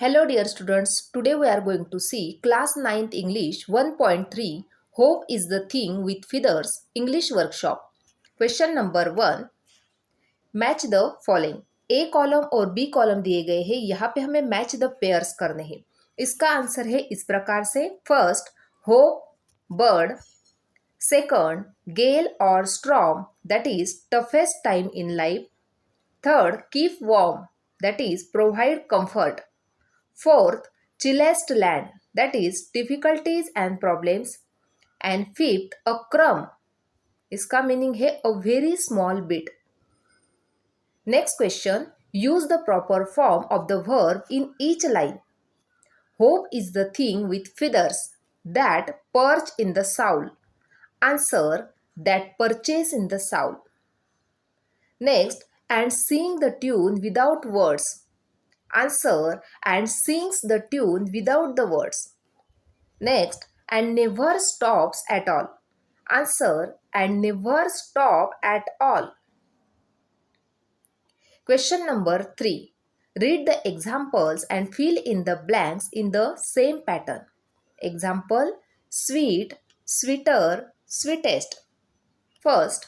Hello dear students, today we are going to see class 9th English 1.3 Hope is the thing with feathers English workshop. Question number 1. Match the following. A column और B column दिए गए हैं. यहाँ पे हमें match the pairs करने हैं. इसका आंसर है इस प्रकार से. First, hope bird. सेकंड, गेल और storm, that is toughest time in life. Third, keep warm, that is provide comfort. Fourth, chillest land, that is difficulties and problems. And fifth, a crumb. इसका meaning है a very small bit. Next question, use the proper form of the verb in each line. Hope is the thing with feathers that perch in the soul. Answer, that perches in the soul. Next, and sing the tune without words. Answer, and sings the tune without the words. Next, and never stops at all. Answer, and never stop at all. Question number 3. Read the examples and fill in the blanks in the same pattern. Example, sweet, sweeter, sweetest. First,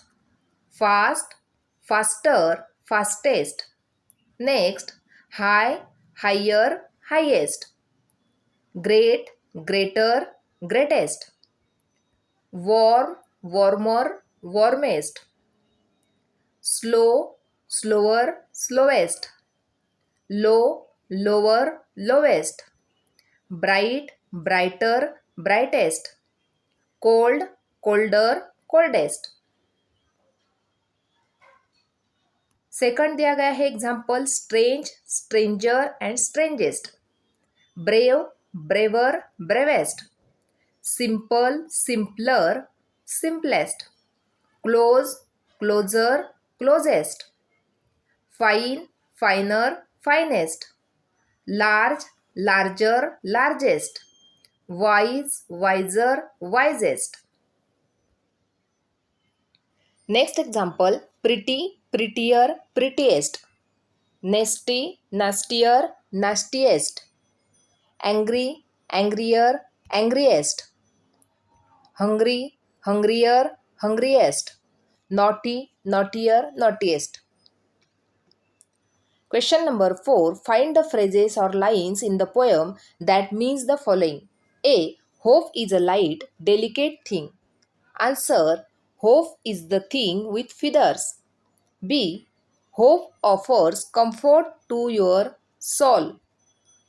fast, faster, fastest. Next, high, higher, highest. Great, greater, greatest. Warm, warmer, warmest. Slow, slower, slowest. Low, lower, lowest. Bright, brighter, brightest. Cold, colder, coldest. Second दिया गया है example, strange, stranger and strangest. Brave, braver, bravest. Simple, simpler, simplest. Close, closer, closest. Fine, finer, finest. Large, larger, largest. Wise, wiser, wisest. Next example, pretty, prettier, prettiest. Nasty, nastier, nastiest. Angry, angrier, angriest. Hungry, hungrier, hungriest. Naughty, naughtier, naughtiest. Question number 4. Find the phrases or lines in the poem that means the following. A. Hope is a light, delicate thing. Answer, hope is the thing with feathers. B. Hope offers comfort to your soul.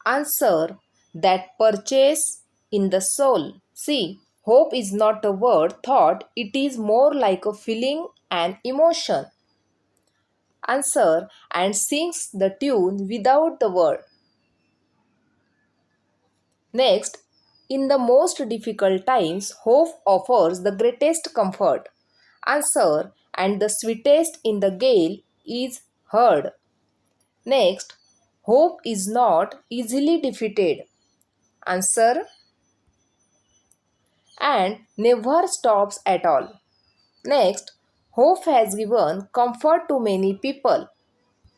Answer, that perches in the soul. C. Hope is not a word thought, it is more like a feeling and emotion. Answer, and sings the tune without the word. Next, in the most difficult times, hope offers the greatest comfort. Answer, and the sweetest in the gale is heard. Next, hope is not easily defeated. Answer, and never stops at all. Next, hope has given comfort to many people.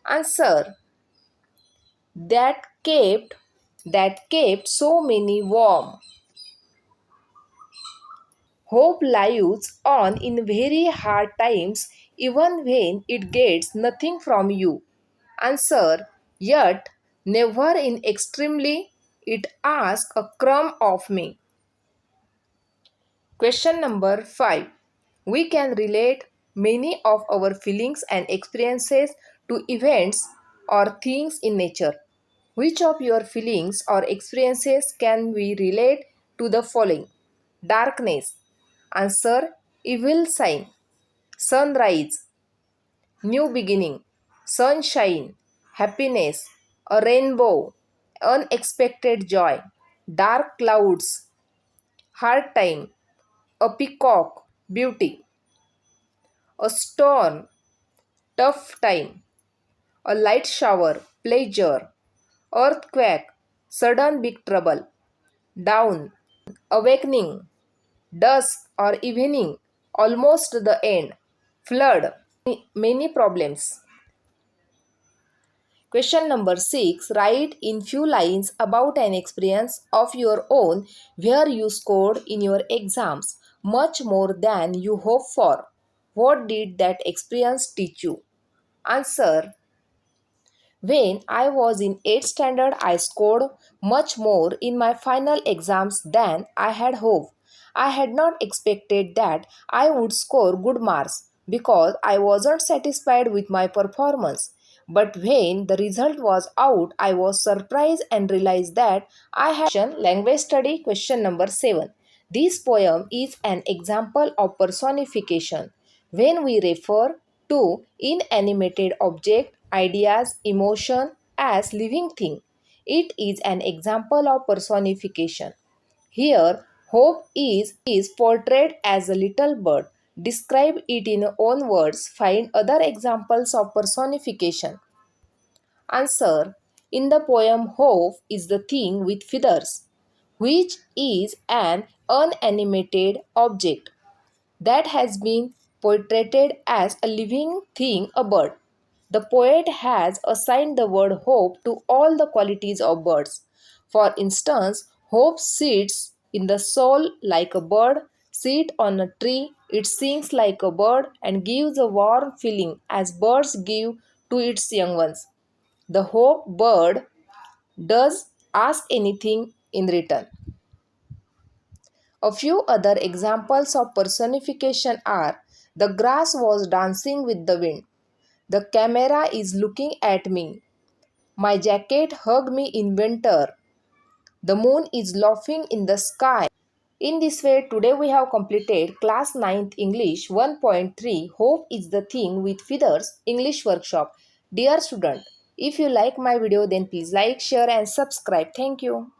Answer, that kept so many warm. Hope lives on in very hard times even when it gets nothing from you. Answer, yet never in extremely it asks a crumb of me. Question number 5. We can relate many of our feelings and experiences to events or things in nature. Which of your feelings or experiences can we relate to the following? Darkness. Answer, evil sign. Sunrise, new beginning. Sunshine, happiness. A rainbow, unexpected joy. Dark clouds, hard time. A peacock, beauty. A storm, tough time. A light shower, pleasure. Earthquake, sudden big trouble. Dawn, awakening. Dusk or evening, almost the end. Flood, many problems. Question number 6. Write in few lines about an experience of your own where you scored in your exams much more than you hoped for. What did that experience teach you? Answer. When I was in 8th standard, I scored much more in my final exams than I had hoped. I had not expected that I would score good marks because I wasn't satisfied with my performance. But when the result was out, I was surprised and realized that I had language study. Question number 7. This poem is an example of personification. When we refer to inanimated object, ideas, emotion as living thing, it is an example of personification. Here, hope is portrayed as a little bird. Describe it in your own words. Find other examples of personification. Answer. In the poem, hope is the thing with feathers, which is an unanimated object that has been portrayed as a living thing, a bird. The poet has assigned the word hope to all the qualities of birds. For instance, hope sits in the soul like a bird, sits on a tree, it sings like a bird and gives a warm feeling as birds give to its young ones. The hope bird does ask anything in return. A few other examples of personification are: the grass was dancing with the wind, the camera is looking at me, my jacket hugged me in winter, the moon is laughing in the sky. In this way, today we have completed class 9th English 1.3 Hope is the Thing with Feathers English workshop. Dear student, if you like my video then please like, share and subscribe. Thank you.